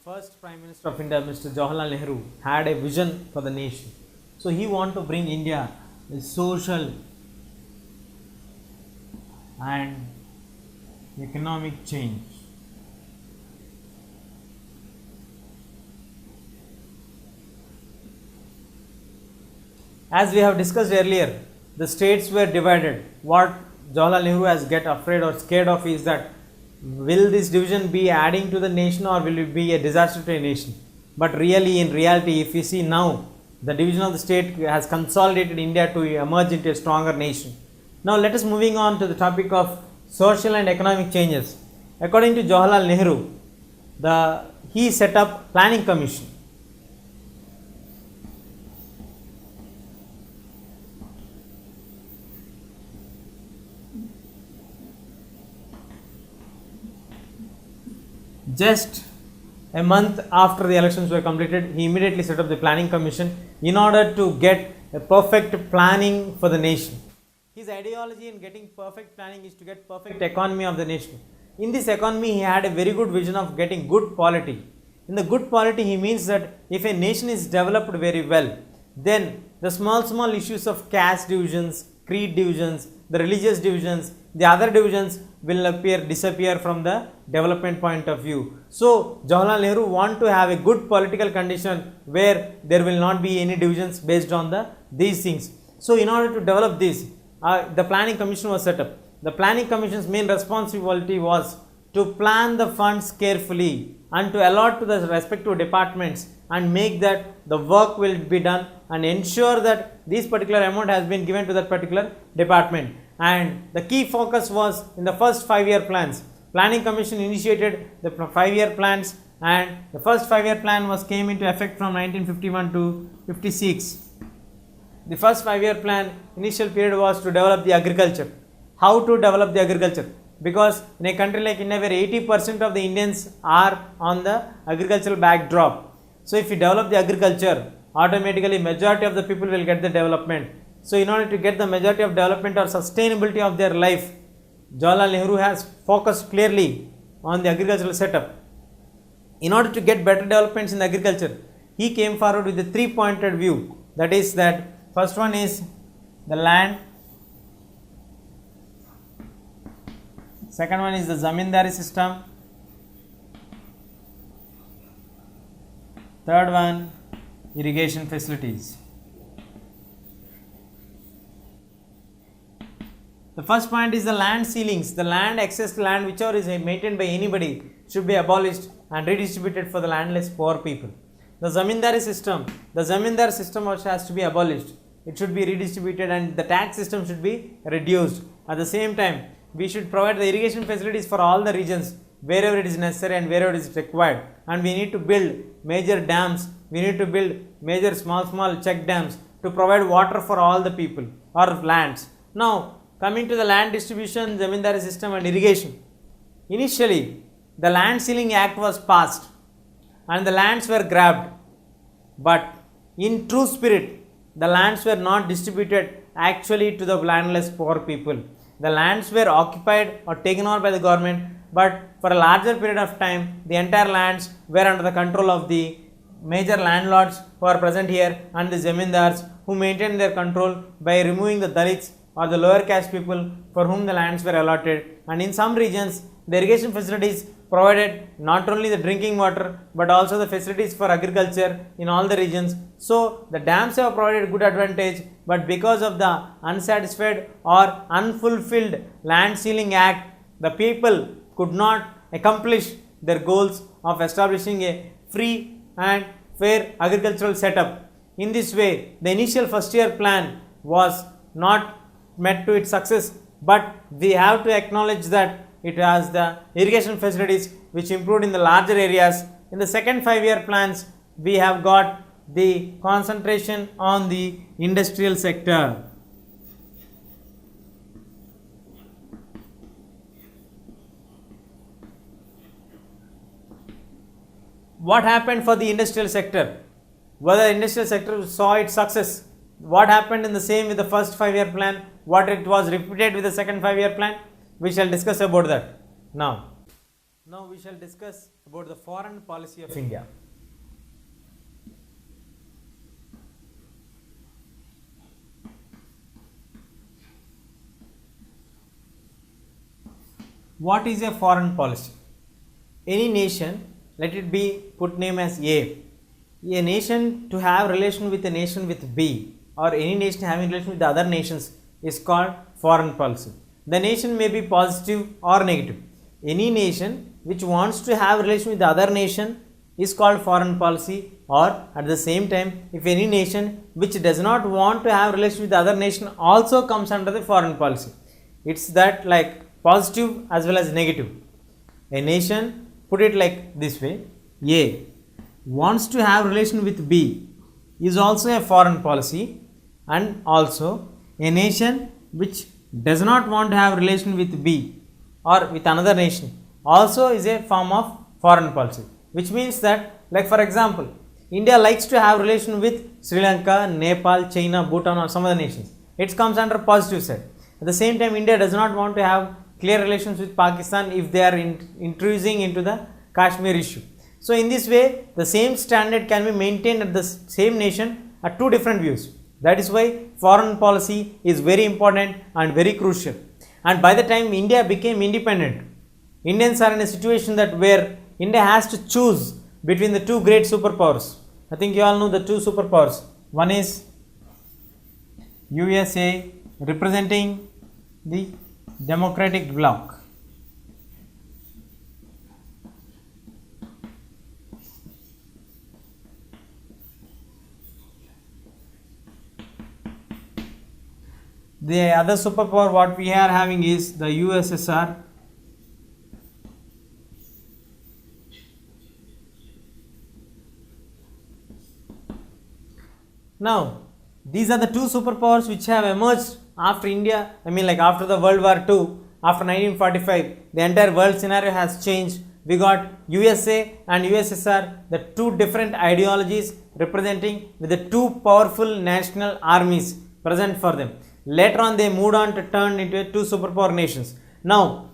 first Prime Minister of India, Mr. Jawaharlal Nehru, had a vision for the nation. So he wanted to bring India a social and economic change. As we have discussed earlier, the states were divided. What Jawaharlal Nehru has get afraid or scared of is that will this division be adding to the nation or will it be a disaster to a nation? But really, in reality, if we see now, the division of the state has consolidated India to emerge into a stronger nation. Now let us moving on to the topic of social and economic changes. According to Jawaharlal Nehru, he set up planning commission. Just a month after the elections were completed, he immediately set up the planning commission in order to get a perfect planning for the nation. His ideology in getting perfect planning is to get perfect economy of the nation. In this economy, he had a very good vision of getting good polity. In the good polity, he means that if a nation is developed very well, then the small issues of caste divisions, creed divisions, the religious divisions, the other divisions will disappear from the development point of view. So Jawaharlal Nehru want to have a good political condition where there will not be any divisions based on these things. So in order to develop this, the planning commission was set up. The planning commission's main responsibility was to plan the funds carefully and to allot to the respective departments and make that the work will be done and ensure that this particular amount has been given to that particular department. And the key focus was in the first 5-year plans. Planning commission initiated the 5-year plans, and the first 5-year plan came into effect from 1951 to 56. The first 5-year plan initial period was to develop the agriculture. How to develop the agriculture? Because in a country like India where 80% of the Indians are on the agricultural backdrop. So if you develop the agriculture, automatically majority of the people will get the development. So in order to get the majority of development or sustainability of their life, Jawaharlal Nehru has focused clearly on the agricultural setup. In order to get better developments in the agriculture, he came forward with a 3-pointed view. That is that first one is the land, second one is the zamindari system, third one irrigation facilities. The first point is the land ceilings. The land, excess land, whichever is maintained by anybody, should be abolished and redistributed for the landless poor people. The zamindar system has to be abolished. It should be redistributed and the tax system should be reduced. At the same time, we should provide the irrigation facilities for all the regions wherever it is necessary and wherever it is required. And we need to build major dams. We need to build major small check dams to provide water for all the people or lands. Now, coming to the land distribution, zamindari system and irrigation. Initially, the Land Ceiling Act was passed and the lands were grabbed. But in true spirit, the lands were not distributed actually to the landless poor people. The lands were occupied or taken over by the government, but for a larger period of time, the entire lands were under the control of the major landlords who are present here and the zamindars who maintained their control by removing the Dalits or the lower caste people for whom the lands were allotted. And in some regions, the irrigation facilities provided not only the drinking water but also the facilities for agriculture in all the regions. So the dams have provided good advantage, but because of the unsatisfied or unfulfilled Land Ceiling Act, the people could not accomplish their goals of establishing a free and fair agricultural setup. In this way, the initial first-year plan was not met to its success, but we have to acknowledge that it has the irrigation facilities which improved in the larger areas. In the second 5-year plans, we have got the concentration on the industrial sector. What happened for the industrial sector? Whether the industrial sector saw its success? What happened in the same with the first 5-year plan? What it was repeated with the second 5-year plan? We shall discuss about that now. Now we shall discuss about the foreign policy of India. What is a foreign policy? Any nation, let it be put name as A nation to have relation with a nation with B, or any nation having relation with the other nations, is called foreign policy. The nation may be positive or negative. Any nation which wants to have relation with the other nation is called foreign policy, or at the same time, if any nation which does not want to have relation with the other nation also comes under the foreign policy. It's that like positive as well as negative. A nation, put it like this way, A wants to have relation with B is also a foreign policy, and also a nation which does not want to have relation with B or with another nation also is a form of foreign policy, which means that, like for example, India likes to have relation with Sri Lanka, Nepal, China, Bhutan or some other nations. It comes under positive side. At the same time, India does not want to have clear relations with Pakistan if they are intruding into the Kashmir issue. So in this way, the same standard can be maintained at the same nation at two different views. That is why foreign policy is very important and very crucial. And by the time India became independent, Indians are in a situation that where India has to choose between the two great superpowers. I think you all know the two superpowers. One is USA representing the democratic bloc. The other superpower what we are having is the USSR. Now, these are the two superpowers which have emerged after India, after the World War II, after 1945, the entire world scenario has changed. We got USA and USSR, the two different ideologies representing with the two powerful national armies present for them. Later on, they moved on to turn into two superpower nations. Now,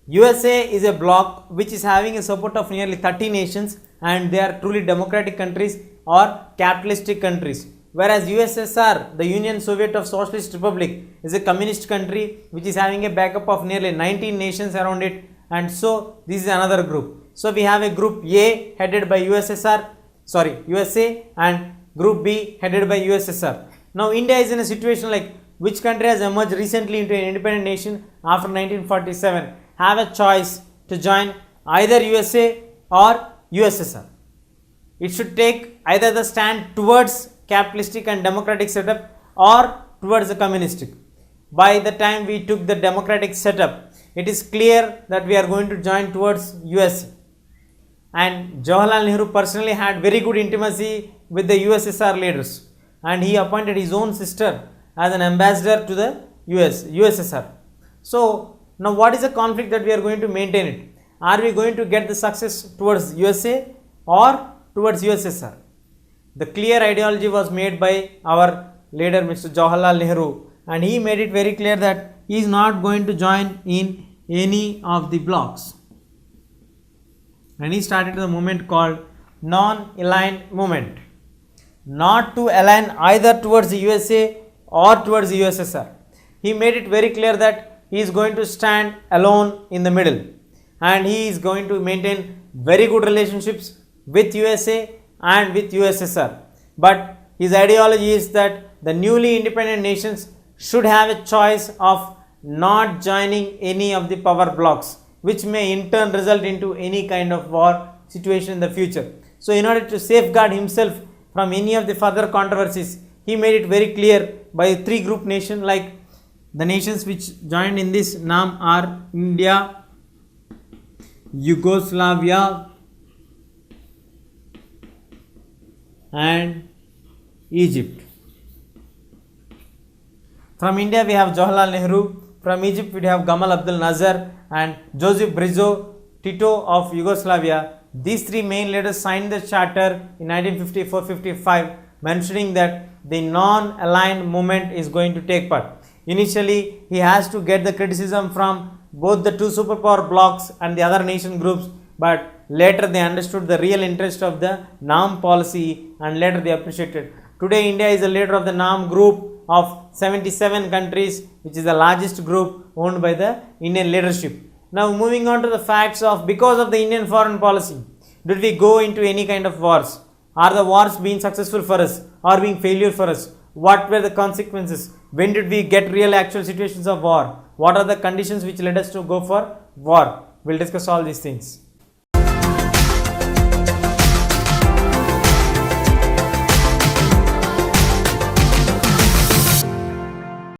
USA is a bloc which is having a support of nearly 30 nations, and they are truly democratic countries or capitalistic countries. Whereas USSR, the Union Soviet of Socialist Republic, is a communist country which is having a backup of nearly 19 nations around it, and so this is another group. So we have a group A headed by USA and group B headed by USSR. Now India is in a situation like which country has emerged recently into an independent nation after 1947, have a choice to join either USA or USSR. It should take either the stand towards capitalistic and democratic setup or towards the communistic. By the time we took the democratic setup, it is clear that we are going to join towards USA. And Jawaharlal Nehru personally had very good intimacy with the USSR leaders, and he appointed his own sister as an ambassador to the USSR. So now what is the conflict that we are going to maintain it? Are we going to get the success towards USA or towards USSR? The clear ideology was made by our leader Mr. Jawaharlal Nehru, and he made it very clear that he is not going to join in any of the blocs. And he started the movement called non-aligned movement, not to align either towards the USA or towards the USSR. He made it very clear that he is going to stand alone in the middle, and he is going to maintain very good relationships with USA and with USSR. But his ideology is that the newly independent nations should have a choice of not joining any of the power blocks, which may in turn result into any kind of war situation in the future. So in order to safeguard himself from any of the further controversies, he made it very clear by three group nations, like the nations which joined in this NAM are India, Yugoslavia and Egypt. From India we have Jawaharlal Nehru, from Egypt we have Gamal Abdel Nasser and Joseph Brizo Tito of Yugoslavia. These three main leaders signed the charter in 1954-55, mentioning that the non-aligned movement is going to take part. Initially, he has to get the criticism from both the two superpower blocs and the other nation groups but later they understood the real interest of the NAM policy and later they appreciated. Today India is a leader of the NAM group of 77 countries, which is the largest group owned by the Indian leadership. Now moving on to the facts of because of the Indian foreign policy, did we go into any kind of wars? Are the wars being successful for us or being failure for us? What were the consequences? When did we get real actual situations of war? What are the conditions which led us to go for war? We'll discuss all these things.